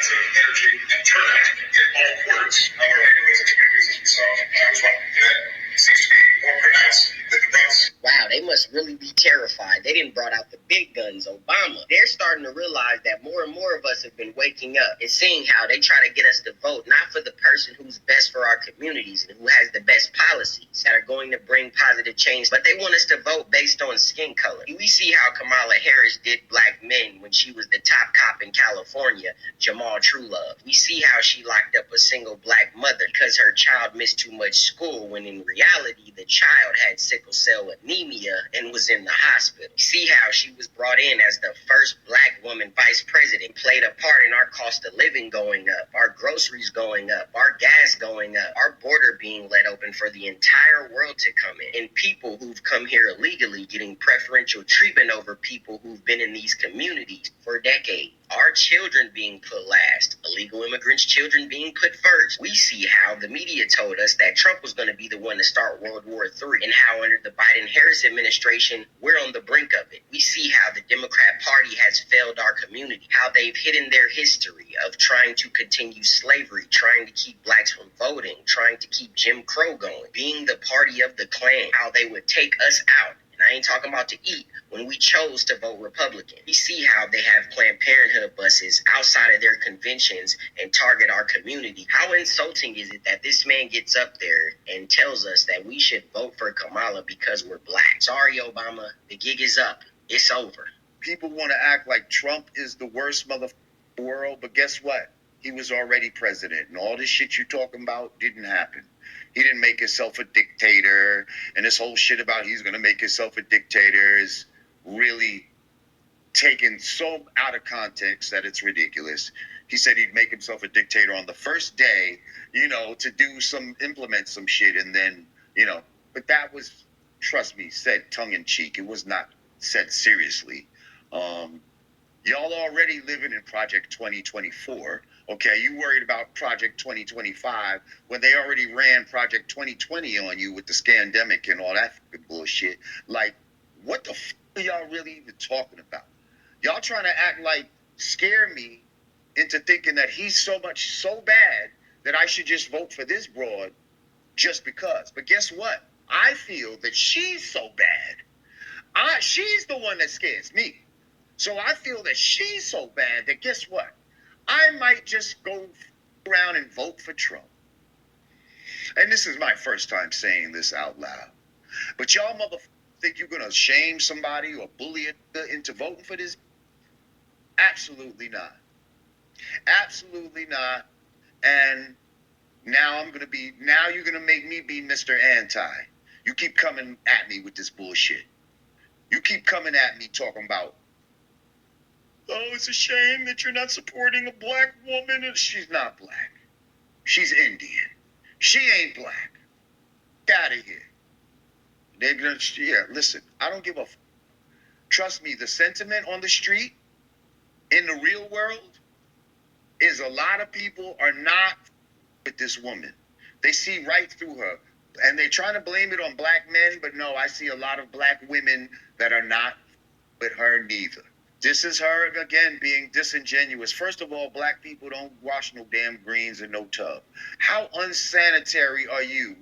kinds of energy and turnout in all quarters of our neighborhoods and communities, as we saw as well. And that seems to be more pronounced than the Bronx. Wow, they must really be terrified. They didn't brought out the big guns, Obama. They're starting to realize that more and more of us have been waking up and seeing how they try to get us to vote, not for the person who's best for our communities and who has the best policies that are going to bring positive change, but they want us to vote based on skin color. We see how Kamala Harris did black men when she was the top cop in California, Jamal Truelove. We see how she locked up a single black mother because her child missed too much school, when in reality the child had sickle cell anemia and was in the hospital. We see how she was brought in as the first black woman vice president, played a part in our cost of living going up, our groceries going up, our gas going up, our border being let open for the entire world to come in, and people who've come here illegally getting preferential treatment over people who've been in these communities for decades. Our children being put last, illegal immigrants' children being put first. We see how the media told us that Trump was going to be the one to start World War III, and how under the Biden-Harris administration, we're on the brink of it. We see how the Democrat Party has failed our community, how they've hidden their history of trying to continue slavery, trying to keep blacks from voting, trying to keep Jim Crow going, being the party of the Klan, how they would take us out. I ain't talking about to eat when we chose to vote Republican. We see how they have Planned Parenthood buses outside of their conventions and target our community. How insulting is it that this man gets up there and tells us that we should vote for Kamala because we're black? Sorry, Obama, the gig is up. It's over. People want to act like Trump is the worst motherfucker in the world, but guess what? He was already president, and all this shit you talking about didn't happen. He didn't make himself a dictator, and this whole shit about he's going to make himself a dictator is really taken so out of context that it's ridiculous. He said he'd make himself a dictator on the first day, to implement some shit, and then, but that was, trust me, said tongue-in-cheek. It was not said seriously. Y'all already living in Project 2024. Okay, you worried about Project 2025 when they already ran Project 2020 on you with the scandemic and all that bullshit. Like, what the f*** are y'all really even talking about? Y'all trying to act like, scare me into thinking that he's so bad that I should just vote for this broad just because. But guess what? I feel that she's so bad. She's the one that scares me. So I feel that she's so bad that guess what? I might just go around and vote for Trump. And this is my first time saying this out loud. But y'all motherfuckers think you're going to shame somebody or bully it into voting for this? Absolutely not. Absolutely not. And now you're going to make me be Mr. Anti. You keep coming at me with this bullshit. You keep coming at me talking about, oh, it's a shame that you're not supporting a black woman. And she's not black. She's Indian. She ain't black. Get out of here. Listen, I don't give a f***. Trust me, the sentiment on the street, in the real world, is a lot of people are not with this woman. They see right through her. And they're trying to blame it on black men, but no, I see a lot of black women that are not with her neither. This is her, again, being disingenuous. First of all, black people don't wash no damn greens in no tub. How unsanitary are you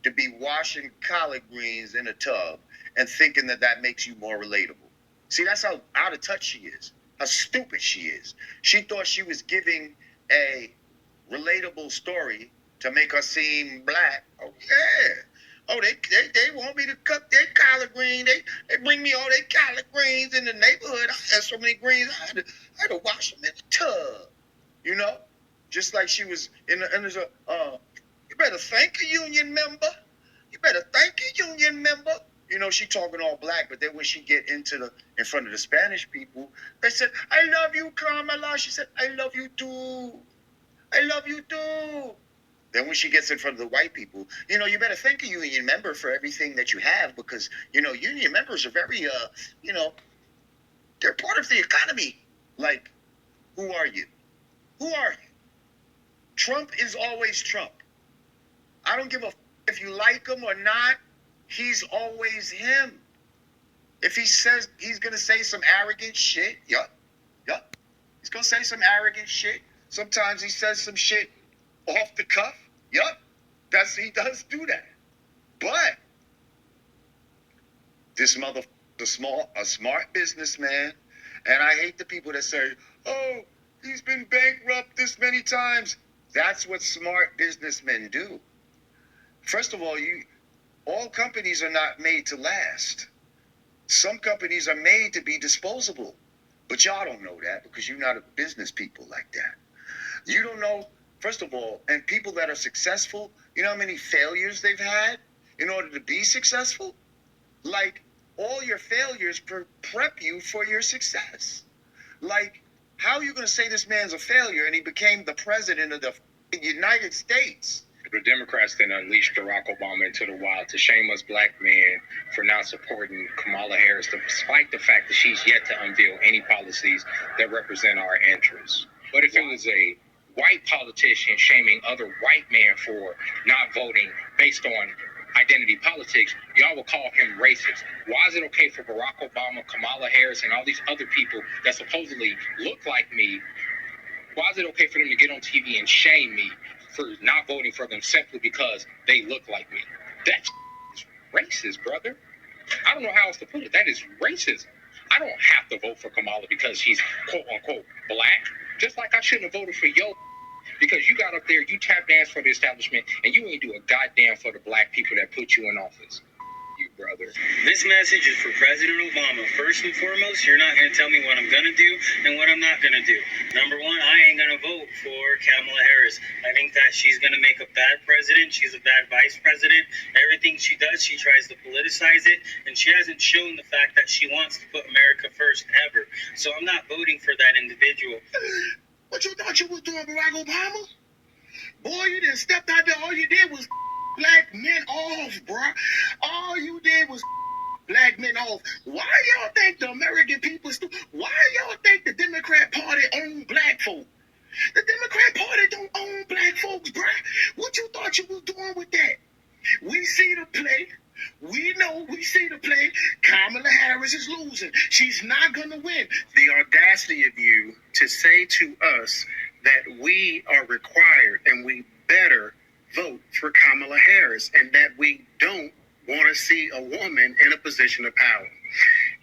to be washing collard greens in a tub and thinking that that makes you more relatable? See, that's how out of touch she is, how stupid she is. She thought she was giving a relatable story to make her seem black. Oh, yeah. Oh, they want me to cook their collard green. They bring me all their collard greens in the neighborhood. I had so many greens, I had to wash them in the tub. Just like she was you better thank a union member. You better thank a union member. She talking all black, but then when she get in front of the Spanish people, they said, I love you, Kamala. She said, I love you too. I love you too. Then when she gets in front of the white people, you better thank a union member for everything that you have because, union members are very, they're part of the economy. Like, who are you? Who are you? Trump is always Trump. I don't give a if you like him or not. He's always him. If he says he's going to say some arrogant shit, yup. He's going to say some arrogant shit. Sometimes he says some shit off the cuff. Yup, he does do that. But this motherfucker, a smart businessman, and I hate the people that say, "Oh, he's been bankrupt this many times." That's what smart businessmen do. First of all companies are not made to last. Some companies are made to be disposable. But y'all don't know that because you're not a business people like that. You don't know, first of all, and people that are successful, you know how many failures they've had in order to be successful? Like, all your failures prep you for your success. Like, how are you going to say this man's a failure and he became the president of the United States? The Democrats then unleashed Barack Obama into the wild to shame us black men for not supporting Kamala Harris, despite the fact that she's yet to unveil any policies that represent our interests. But if it was a white politician shaming other white men for not voting based on identity politics, y'all will call him racist. Why is it okay for Barack Obama, Kamala Harris, and all these other people that supposedly look like me? Why is it okay for them to get on TV and shame me for not voting for them simply because they look like me? That's racist, brother. I don't know how else to put it. That is racism. I don't have to vote for Kamala because she's quote unquote black. Just like I shouldn't have voted for yo because you got up there, you tap dance for the establishment, and you ain't do a goddamn for the black people that put you in office. You brother. This message is for President Obama. First and foremost, you're not going to tell me what I'm going to do and what I'm not going to do. Number one, I ain't going to vote for Kamala Harris. I think that she's going to make a bad president. She's a bad vice president. Everything she does, she tries to politicize it, and she hasn't shown the fact that she wants to put America first ever. So I'm not voting for that individual. What you thought you was doing, Barack Obama? Boy, you didn't step out there. All you did was black men off, bruh. All you did was black men off. Why y'all think the American people why y'all think the Democrat Party own black folk? The Democrat Party don't own black folks, bruh. What you thought you was doing with that? We see the play. We see the play. Kamala Harris is losing. She's not going to win. The audacity of you to say to us that we are required and we better vote for Kamala Harris and that we don't want to see a woman in a position of power.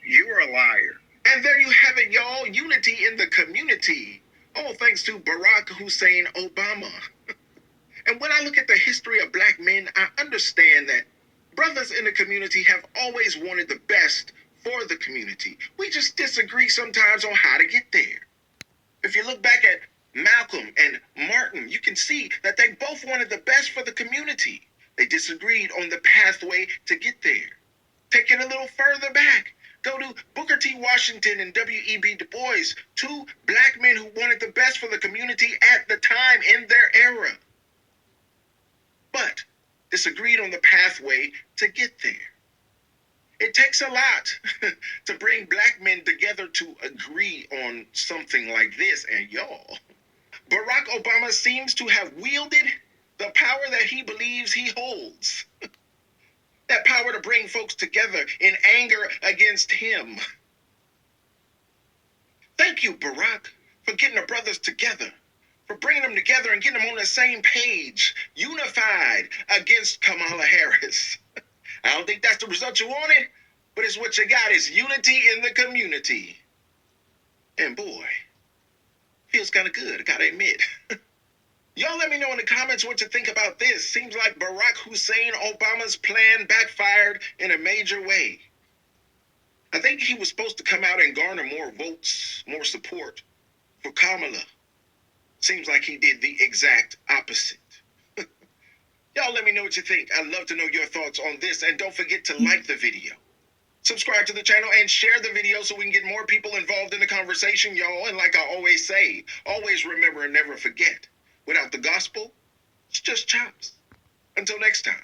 You're a liar. And there you have it, y'all. Unity in the community. All thanks to Barack Hussein Obama. And when I look at the history of black men, I understand that brothers in the community have always wanted the best for the community. We just disagree sometimes on how to get there. If you look back at Malcolm and Martin, you can see that they both wanted the best for the community. They disagreed on the pathway to get there. Take it a little further back. Go to Booker T. Washington and W.E.B. Du Bois, two black men who wanted the best for the community at the time in their era, but disagreed on the pathway to get there. It takes a lot to bring black men together to agree on something like this, and y'all, Barack Obama seems to have wielded the power that he believes he holds. That power to bring folks together in anger against him. Thank you, Barack, for getting the brothers together, for bringing them together and getting them on the same page, unified against Kamala Harris. I don't think that's the result you wanted, but it's what you got. Is unity in the community. And boy, feels kind of good, I gotta admit. Y'all let me know in the comments what you think about this. Seems like Barack Hussein Obama's plan backfired in a major way. I think he was supposed to come out and garner more votes, more support for Kamala. Seems like he did the exact opposite. Y'all let me know what you think. I'd love to know your thoughts on this. And don't forget to like the video, subscribe to the channel, and share the video so we can get more people involved in the conversation, y'all. And like I always say, always remember and never forget, without the gospel, it's just chops. Until next time.